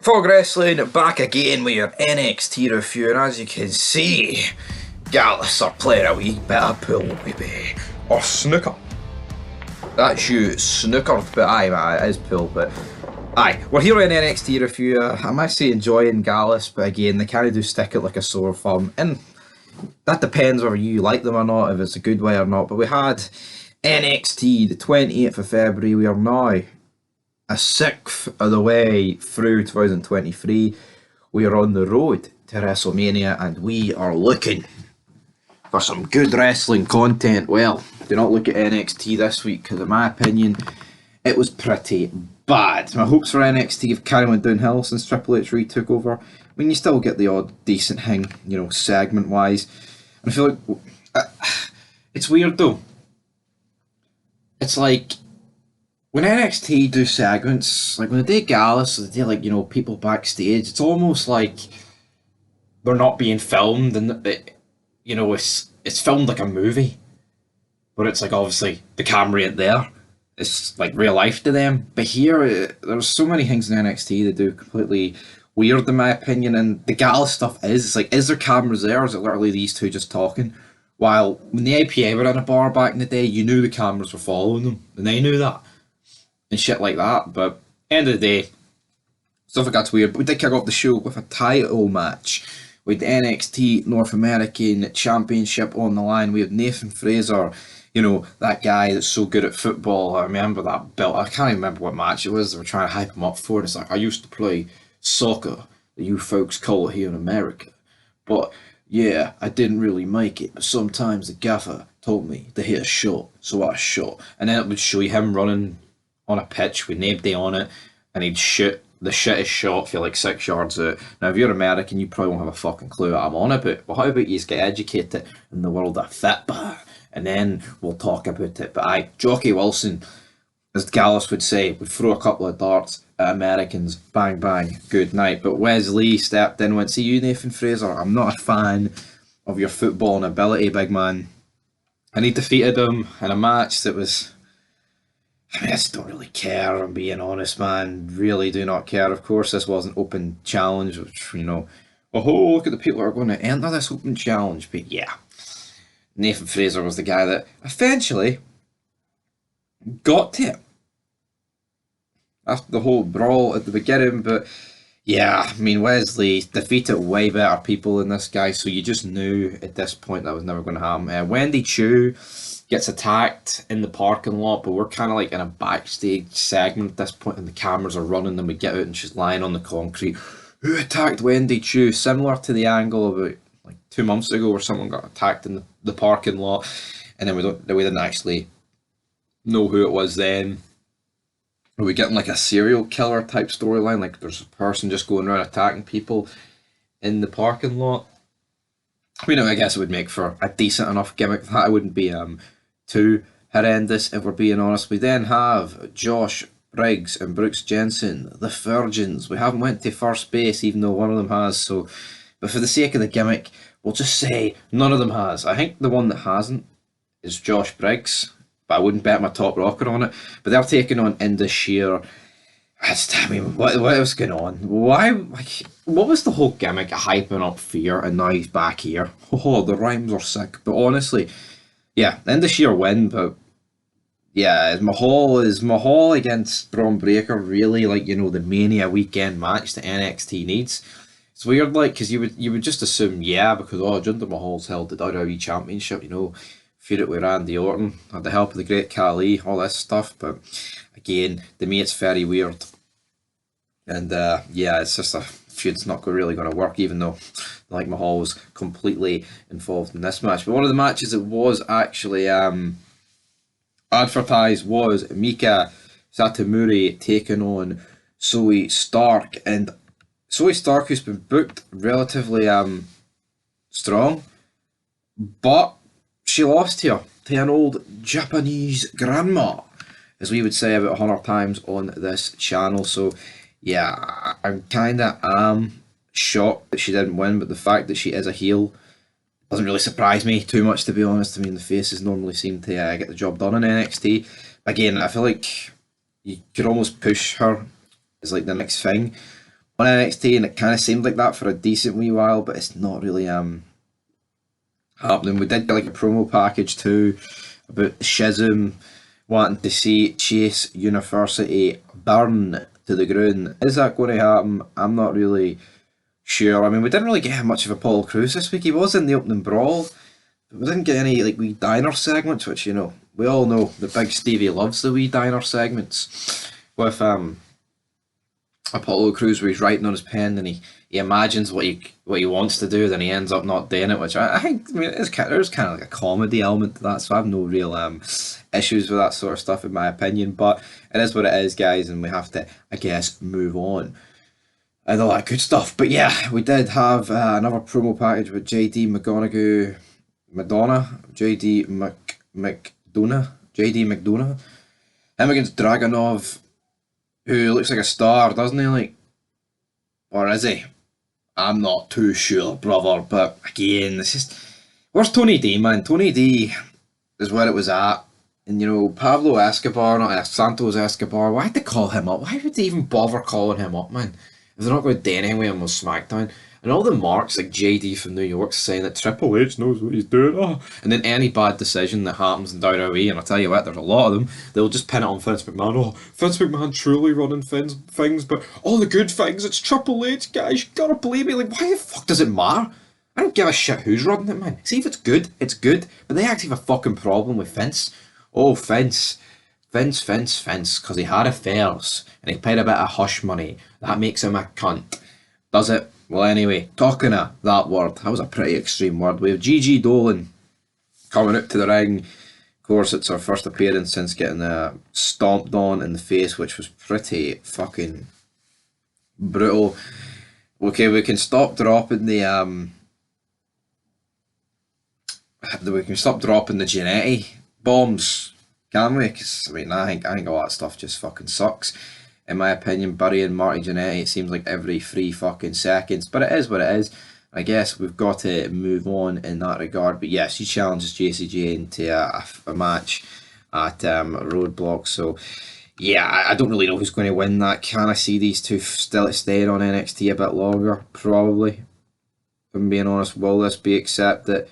Fog Wrestling back again with your NXT review, and as you can see, Gallus are playing a wee bit of pool, baby. Or snooker. That's you, snookered, but aye, man, it is pool, but aye. We're here on NXT review. I'm actually enjoying Gallus, but again, they kind of do stick it like a sore thumb, and that depends whether you like them or not, if it's a good way or not. But we had NXT the 28th of February. We are now a sixth of the way through 2023. We are on the road to WrestleMania and we are looking for some good wrestling content. Well, do not look at NXT this week because, in my opinion, it was pretty bad. My hopes for NXT have kind of went downhill since Triple H retook over. I mean, you still get the odd decent thing, segment wise. And I feel like it's weird though. It's like, when NXT do segments, like when they do Gallus, they do people backstage, it's almost like they're not being filmed, and it's filmed like a movie, but it's like obviously the camera ain't there. It's like real life to them. But here, there's so many things in NXT that do completely weird in my opinion, and the Gallus stuff is like, is there cameras there, or is it literally these two just talking? While when the APA were in a bar back in the day, you knew the cameras were following them, and they knew that. And shit like that, but end of the day, stuff like that's weird. But we did kick off the show with a title match with the NXT North American Championship on the line. We have Nathan Fraser, that guy that's so good at football. I remember that belt. I can't even remember what match it was. They were trying to hype him up for it. It's like, I used to play soccer, that you folks call it here in America. But yeah, I didn't really make it. But sometimes the gaffer told me to hit a shot, so I shot. And then it would show you him running on a pitch with nobody on it, and he'd shoot the shittest shot for like 6 yards out. Now, if you're American, you probably won't have a fucking clue what I'm on about. But how about you get educated in the world of football, and then we'll talk about it. But aye, Jockey Wilson, as Gallus would say, would throw a couple of darts at Americans, bang bang, good night. But Wesley stepped in and went, see you, Nathan Fraser, I'm not a fan of your footballing ability, big man. And he defeated him in a match that was, I just don't really care, I'm being honest, man. Really do not care. Of course, this was an open challenge, which, oh, look at the people who are going to enter this open challenge. But yeah, Nathan Fraser was the guy that eventually got to it after the whole brawl at the beginning. But yeah, I mean, Wesley defeated way better people than this guy, so you just knew at this point that was never going to happen. Wendy Chu gets attacked in the parking lot, but we're kind of like in a backstage segment at this point, and the cameras are running, and we get out and she's lying on the concrete. Who attacked Wendy Chu? Similar to the angle about like 2 months ago where someone got attacked in the parking lot, and then we didn't actually know who it was then. Are we getting like a serial killer type storyline? Like there's a person just going around attacking people in the parking lot? I guess it would make for a decent enough gimmick. That wouldn't be too horrendous, if we're being honest. We then have Josh Briggs and Brooks Jensen, the Virgins. We haven't went to first base, even though one of them has. But for the sake of the gimmick, we'll just say none of them has. I think the one that hasn't is Josh Briggs, but I wouldn't bet my top rocker on it. But they're taking on Indus Sher. What was going on? Why? What was the whole gimmick of hyping up Fear, and now he's back here? Oh, the rhymes are sick. But honestly, yeah, Indus Sher win. But yeah, is Mahal against Braun Breaker really the Mania weekend match that NXT needs? It's weird, because you would just assume, yeah, because Jinder Mahal's held the WWE Championship, feud it with Randy Orton, had the help of the Great Khali, all this stuff. But again, to me it's very weird, and yeah, it's just a feud's not really going to work, even though Mahal was completely involved in this match. But one of the matches that was actually advertised was Mika Satomura taking on Zoe Stark, and Zoe Stark, who's been booked relatively strong, but she lost here to an old Japanese grandma, as we would say about 100 times on this channel. So yeah, I'm kind of shocked that she didn't win, but the fact that she is a heel doesn't really surprise me too much, to be honest. I mean, the faces normally seem to get the job done in NXT. Again, I feel like you could almost push her as like the next thing, on NXT, and it kind of seemed like that for a decent wee while, but it's not really happening. We did get like a promo package too about Schism wanting to see Chase University burn to the ground. Is that going to happen? I'm not really sure. I mean, we didn't really get much of Apollo Crews this week. He was in the opening brawl, but we didn't get any like wee diner segments, which we all know the big Stevie loves the wee diner segments with Apollo Crews where he's writing on his pen and he imagines what he wants to do, then he ends up not doing it, which I think, I mean, there's kind of like a comedy element to that, so I have no real issues with that sort of stuff in my opinion, but it is what it is, guys, and we have to, I guess, move on and all that good stuff. But yeah, we did have another promo package with JD McDonough, him against Dragunov, who looks like a star, doesn't he? Like, or is he? I'm not too sure, brother. But again, it's just, where's Tony D, man? Tony D is where it was at. And Pablo Escobar, not Santos Escobar, why'd they call him up? Why would they even bother calling him up, man? If they're not going to do anything on SmackDown. And all the marks, like JD from New York, saying that Triple H knows what he's doing. Oh. And then any bad decision that happens in WWE, and I'll tell you what, there's a lot of them, they'll just pin it on Vince McMahon. Oh, Vince McMahon truly running things, but all the good things, it's Triple H, guys. You gotta believe me. Like, why the fuck does it matter? I don't give a shit who's running it, man. See, if it's good, it's good. But they actually have a fucking problem with Vince. Oh, Vince, because he had affairs and he paid a bit of hush money. That makes him a cunt. Does it? Well, anyway, talking of that word, that was a pretty extreme word. We have Gigi Dolan coming out to the ring. Of course, it's her first appearance since getting stomped on in the face, which was pretty fucking brutal. Okay, we can stop dropping the Genetti bombs, can we? Because I mean, I think all that stuff just fucking sucks. In my opinion, burying Marty Jannetty, it seems like every 3 fucking seconds, but it is what it is. I guess we've got to move on in that regard. But yes, she challenges Jessie Jane to a match at Roadblock. So yeah, I don't really know who's going to win that. Can I see these two still staying on NXT a bit longer? Probably. If I'm being honest, will this be accepted?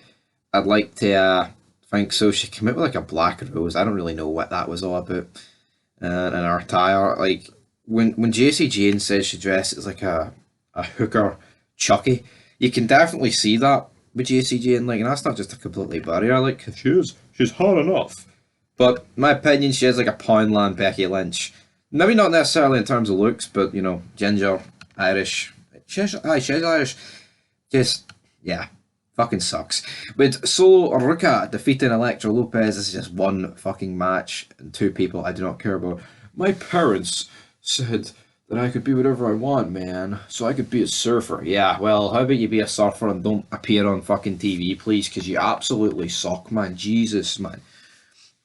I'd like to think so. She came out with like a black rose. I don't really know what that was all about. And her attire, like when Jessie Jane says she dresses like a hooker Chucky, you can definitely see that with Jessie Jane. Like, and that's not just a completely bury her. Like, she's hot enough. But in my opinion, she is like a Poundland Becky Lynch. Maybe not necessarily in terms of looks, but ginger, Irish. She's Irish. Just yeah. Fucking sucks. With Solo Ruka defeating Elektra Lopez, this is just one fucking match and 2 people I do not care about. My parents said that I could be whatever I want, man, so I could be a surfer. Yeah, well, how about you be a surfer and don't appear on fucking TV, please, because you absolutely suck, man. Jesus, man.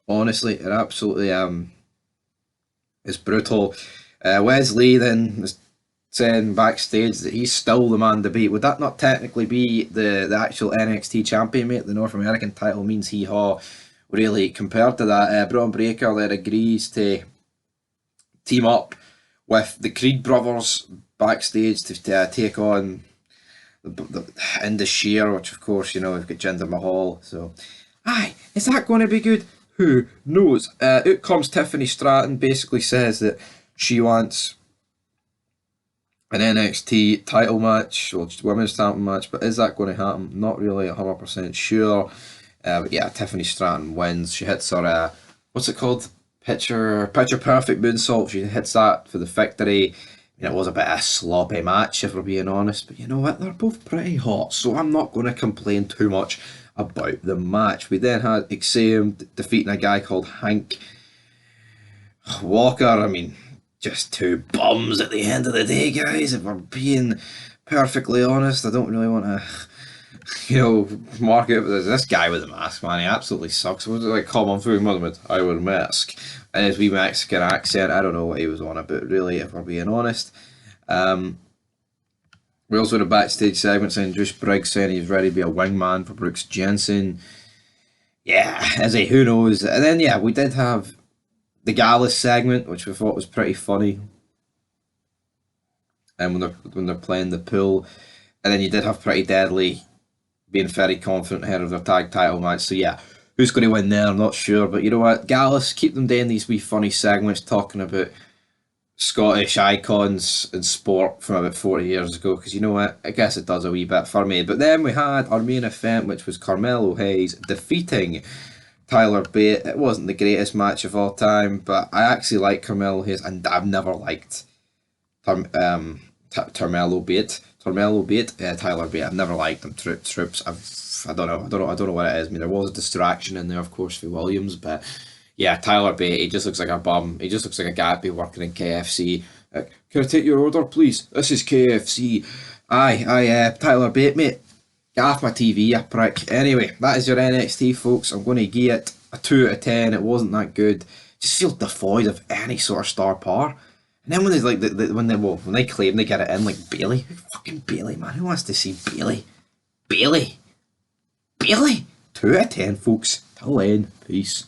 Honestly, it absolutely is brutal. Wesley then is saying backstage that he's still the man to beat. Would that not technically be the actual NXT champion, mate? The North American title means hee-haw. Really, compared to that, Braun Breaker there agrees to team up with the Creed brothers backstage to take on the Indus Sheer, which of course, we've got Jinder Mahal. So, aye, is that going to be good? Who knows? Out comes Tiffany Stratton, basically says that she wants an NXT title match, or just women's title match, but is that going to happen? Not really 100% sure. But yeah, Tiffany Stratton wins. She hits her, what's it called? Picture perfect moonsault. She hits that for the victory. I mean, it was a bit of a sloppy match, if we're being honest, but you know what? They're both pretty hot, so I'm not going to complain too much about the match. We then had Exeum defeating a guy called Hank Walker. I mean, just 2 bums at the end of the day, guys, if we're being perfectly honest. I don't really want to, mark it, but this guy with a mask, man, he absolutely sucks. What did I call him through mother with? I wear a mask. And his wee Mexican accent, I don't know what he was on about, really, if we're being honest. We also had a backstage segment saying Juice Briggs saying he's ready to be a wingman for Brooks Jensen. Yeah, is he? Who knows? And then, yeah, we did have the Gallus segment, which we thought was pretty funny. and when they're playing the pool, and then you did have Pretty Deadly being very confident ahead of their tag title match. So yeah, who's going to win there? I'm not sure, but you know what, Gallus, keep them doing these wee funny segments talking about Scottish icons in sport from about 40 years ago, because you know what, I guess it does a wee bit for me. But then we had our main event, which was Carmelo Hayes defeating Tyler Bate. It wasn't the greatest match of all time, but I actually like Carmelo Hayes, and I've never liked Carmelo Bate. Carmelo Bate, Tyler Bate. I've never liked them. Troops. I don't know what it is. I mean, there was a distraction in there, of course, for Williams, but yeah, Tyler Bate. He just looks like a bum. He just looks like a guy be working in KFC. Can I take your order, please? This is KFC. Tyler Bate, mate. Get off my TV, you prick. Anyway, that is your NXT, folks. I'm going to give it a 2 out of 10. It wasn't that good. Just feel devoid of any sort of star power. And then when they when they claim they get it in, like Bailey, fucking Bailey, man, who wants to see Bailey? Bailey, 2 out of 10, folks. Till then, peace.